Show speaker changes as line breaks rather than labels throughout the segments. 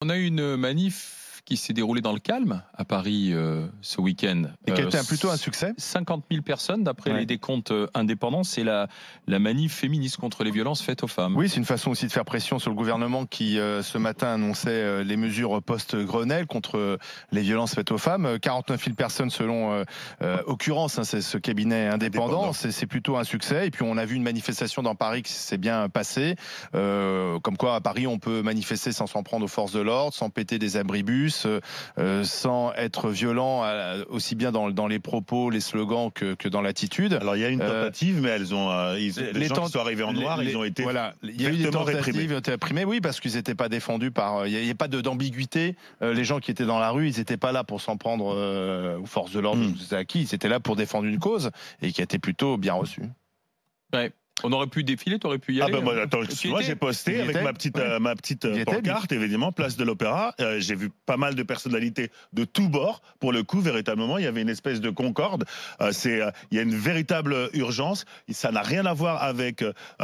On a eu une manif qui s'est déroulée dans le calme à Paris ce week-end.
Et qui a été plutôt un succès.
50 000 personnes d'après les décomptes indépendants. C'est la manif féministe contre les violences faites aux femmes.
Oui, c'est une façon aussi de faire pression sur le gouvernement qui ce matin annonçait les mesures post-Grenelle contre les violences faites aux femmes. 49 000 personnes selon Occurrence, c'est ce cabinet indépendant. C'est plutôt un succès. Et puis on a vu une manifestation dans Paris qui s'est bien passée. Comme quoi à Paris on peut manifester sans s'en prendre aux forces de l'ordre, sans péter des abribus, sans être violent aussi bien dans les propos, les slogans que dans l'attitude.
Alors il y a une tentative, mais elles ont les gens qui sont arrivés en noir, ils ont été
il y a eu des tentatives réprimées, oui, parce qu'ils n'étaient pas défendus par. Il n'y avait pas d'ambiguïté. Les gens qui étaient dans la rue, ils n'étaient pas là pour s'en prendre aux forces de l'ordre, à qui ils étaient là pour défendre une cause et qui a été plutôt bien reçue.
Ouais. On aurait pu défiler, tu aurais pu y aller.
Moi, j'ai posté avec ma petite pancarte, évidemment, place de l'Opéra. J'ai vu pas mal de personnalités de tous bords. Pour le coup, véritablement, il y avait une espèce de concorde. Il y a une véritable urgence. Ça n'a rien à voir avec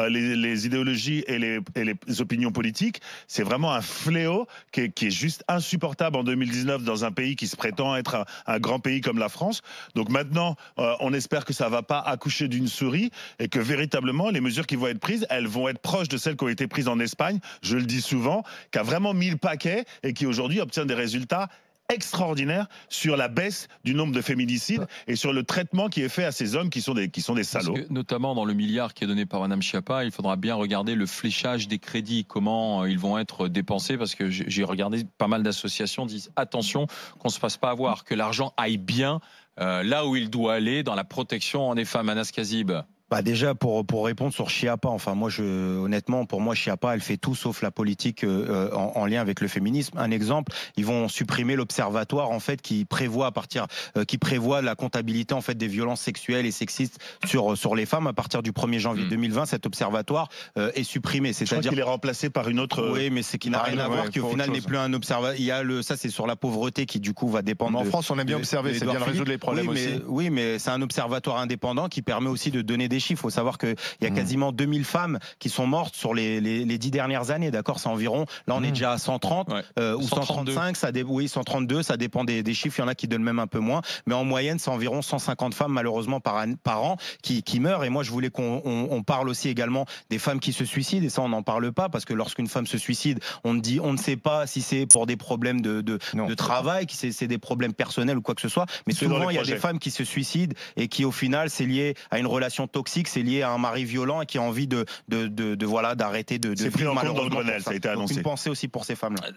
les idéologies et les opinions politiques. C'est vraiment un fléau qui est juste insupportable en 2019 dans un pays qui se prétend être un grand pays comme la France. Donc maintenant, on espère que ça ne va pas accoucher d'une souris et que véritablement, les mesures qui vont être prises, elles vont être proches de celles qui ont été prises en Espagne, je le dis souvent, qui a vraiment mis le paquet et qui aujourd'hui obtient des résultats extraordinaires sur la baisse du nombre de féminicides et sur le traitement qui est fait à ces hommes qui sont des salauds.
Parce que, notamment dans le milliard qui est donné par Mme Schiappa, il faudra bien regarder le fléchage des crédits, comment ils vont être dépensés, parce que j'ai regardé pas mal d'associations disent attention qu'on ne se fasse pas avoir, que l'argent aille bien là où il doit aller, dans la protection des femmes. Anas Kazib.
Déjà pour répondre sur Schiappa, enfin moi honnêtement pour moi Schiappa elle fait tout sauf la politique en lien avec le féminisme. Un exemple, ils vont supprimer l'observatoire en fait qui prévoit la comptabilité en fait des violences sexuelles et sexistes sur les femmes à partir du 1er janvier 2020. Cet observatoire est supprimé.
C'est-à-dire qu'il est remplacé par une autre.
Oui, mais c'est qui n'a rien à voir, qui au final n'est plus un observatoire. Il y a ça c'est sur la pauvreté qui du coup va dépendre.
En France on aime bien observer, c'est bien de résoudre les problèmes aussi.
Oui, mais c'est un observatoire indépendant qui permet aussi de donner des chiffres. Il faut savoir qu'il y a quasiment 2000 femmes qui sont mortes sur les 10 dernières années. D'accord, c'est environ. Là, on est déjà à 130 ou 135. 132. Ça dépend des chiffres. Il y en a qui donnent même un peu moins. Mais en moyenne, c'est environ 150 femmes, malheureusement, par an qui meurent. Et moi, je voulais qu'on parle aussi également des femmes qui se suicident. Et ça, on n'en parle pas parce que lorsqu'une femme se suicide, on ne sait pas si c'est pour des problèmes de travail, si c'est des problèmes personnels ou quoi que ce soit. Mais souvent, il y a des femmes qui se suicident et qui, au final, c'est lié à une relation toxique. C'est lié à un mari violent et qui a envie d'arrêter de
c'est pris en compte dans le Grenelle,
ça
a été annoncé.
Donc une pensée aussi pour ces femmes-là.